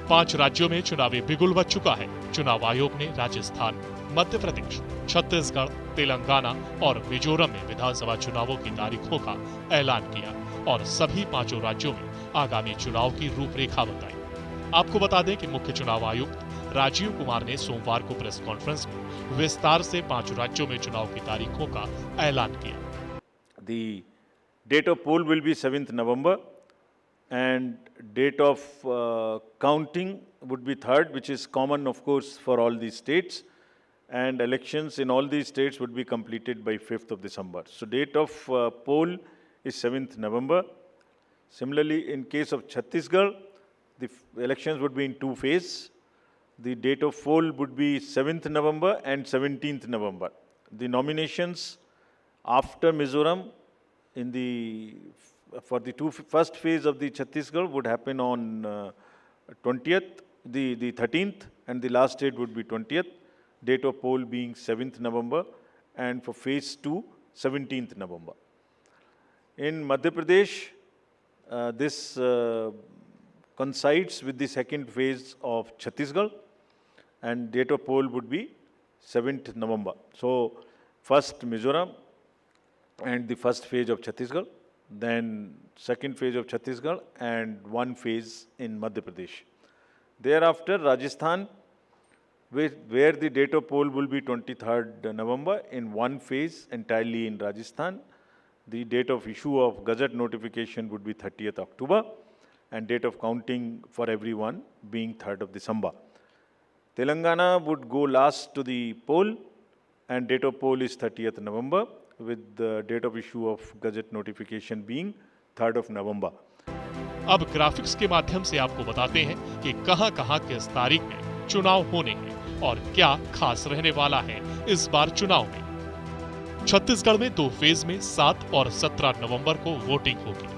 5 राज्यों में चुनावी बिगुल बज चुका है। चुनाव आयोग ने राजस्थान, मध्य प्रदेश, छत्तीसगढ़, तेलंगाना और मिजोरम में विधानसभा चुनावों की तारीखों का ऐलान किया और सभी 5 राज्यों में आगामी चुनाव की रूपरेखा बताई। आपको बता दें कि मुख्य चुनाव आयुक्त राजीव कुमार ने सोमवार को प्रेस कॉन्फ्रेंस में विस्तार से 5 राज्यों में चुनाव की तारीखों का ऐलान किया। The date of poll will be 7th November and date of counting would be 3rd, which is common of course for all these states, and elections in all these states would be completed by 5th of December. So date of poll is 7th November. Similarly, in case of Chhattisgarh, the elections would be in 2 phases. The date of poll would be 7th November and 17th November. The nominations after Mizoram for the first phase of the Chhattisgarh would happen on 20th, the 13th, and the last date would be 20th. Date of poll being 7th November, and for phase 2, 17th November. In Madhya Pradesh, this coincides with the second phase of Chhattisgarh, and date of poll would be 7th November. So, first Mizoram and the first phase of Chhattisgarh, then second phase of Chhattisgarh and one phase in Madhya Pradesh. Thereafter, Rajasthan, where the date of poll will be 23rd November in one phase entirely in Rajasthan. The date of issue of Gazette notification would be 30th October and date of counting for everyone being 3rd of December. Telangana would go last to the poll and date of poll is 30th November with the date of issue of Gazette notification being 3rd of November. अब graphics के माध्यम से आपको बताते हैं कि कहां-कहां किस तारीख में चुनाव होने हैं और क्या खास रहने वाला है इस बार चुनाव में। छत्तीसगढ़ में 2 फेज में 7 और 17 नवंबर को वोटिंग होगी।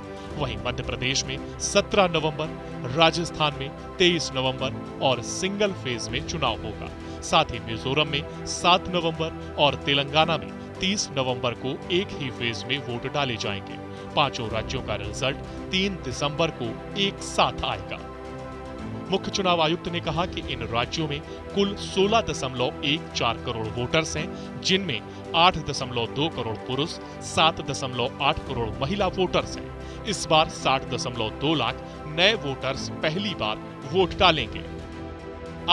वहीं मध्य प्रदेश में 17 नवंबर, राजस्थान में 23 नवंबर और सिंगल फेज में चुनाव होगा। साथ ही मिजोरम में 7 नवंबर और तेलंगाना में 30 नवंबर को एक ही फेज में वोट डाले जाएंगे। 5 राज्यों का रिजल्ट 3 दिसंबर को एक साथ आएगा। मुख्य चुनाव आयुक्त ने कहा कि इन राज्यों में कुल 16.14 करोड़ वोटर्स हैं, जिनमें 8.2 करोड़ पुरुष, 7.8 करोड़ महिला वोटर्स हैं। इस बार 60.2 लाख नए वोटर्स पहली बार वोट डालेंगे।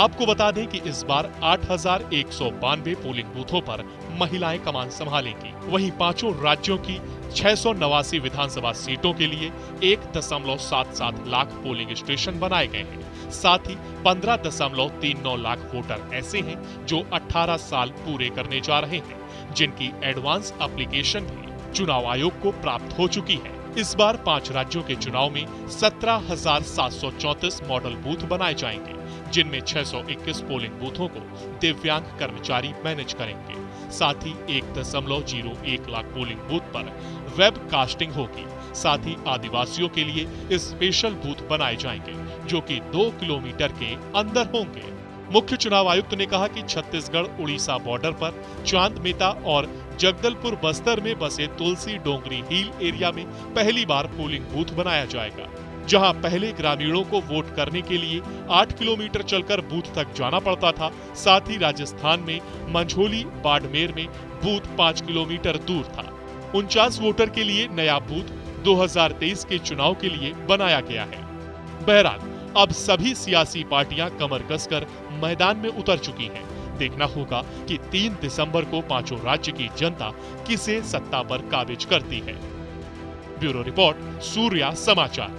आपको बता दें कि इस बार 8,192 पोलिंग बूथों पर महिलाएं कमान संभालेंगी। वहीं 5 राज्यों की 689 विधानसभा सीटों के लिए 1.77 लाख पोलिंग स्टेशन बनाए गए हैं। साथ ही 15.39 लाख वोटर ऐसे हैं जो 18 साल पूरे करने जा रहे हैं, जिनकी एडवांस एप्लीकेशन भी चुनाव आयोग को प्राप्त हो चुकी है। इस बार 5 राज्यों के चुनाव में 17,734 मॉडल बूथ बनाए जाएंगे, जिनमें 621 पोलिंग बूथों को दिव्यांग कर्मचारी मैनेज करेंगे। साथ ही 1.01 लाख पोलिंग बूथ पर वेब कास्टिंग होगी। साथ ही आदिवासियों के लिए स्पेशल बूथ बनाए जाएंगे, जो कि 2 किलोमीटर के अंदर होंगे। मुख्य चुनाव आयुक्त ने कहा कि छत्तीसगढ़ उड़ीसा बॉर्डर पर चांदमेता और जगदलपुर बस्तर में बसे तुलसी डोंगरी हिल एरिया में पहली बार पोलिंग बूथ बनाया जाएगा, जहां पहले ग्रामीणों को वोट करने के लिए 8 किलोमीटर चलकर बूथ तक जाना पड़ता था। साथ ही राजस्थान में मंझोली बाड़मेर में बूथ 5 किलोमीटर दूर था। 49 वोटर के लिए नया बूथ 2023 के चुनाव के लिए बनाया गया है। बहरहाल अब सभी सियासी पार्टियां कमर कसकर मैदान में उतर चुकी हैं। देखना होगा कि 3 दिसंबर को 5 राज्य की जनता किसे सत्ता पर काबिज करती है। ब्यूरो रिपोर्ट, सूर्या समाचार।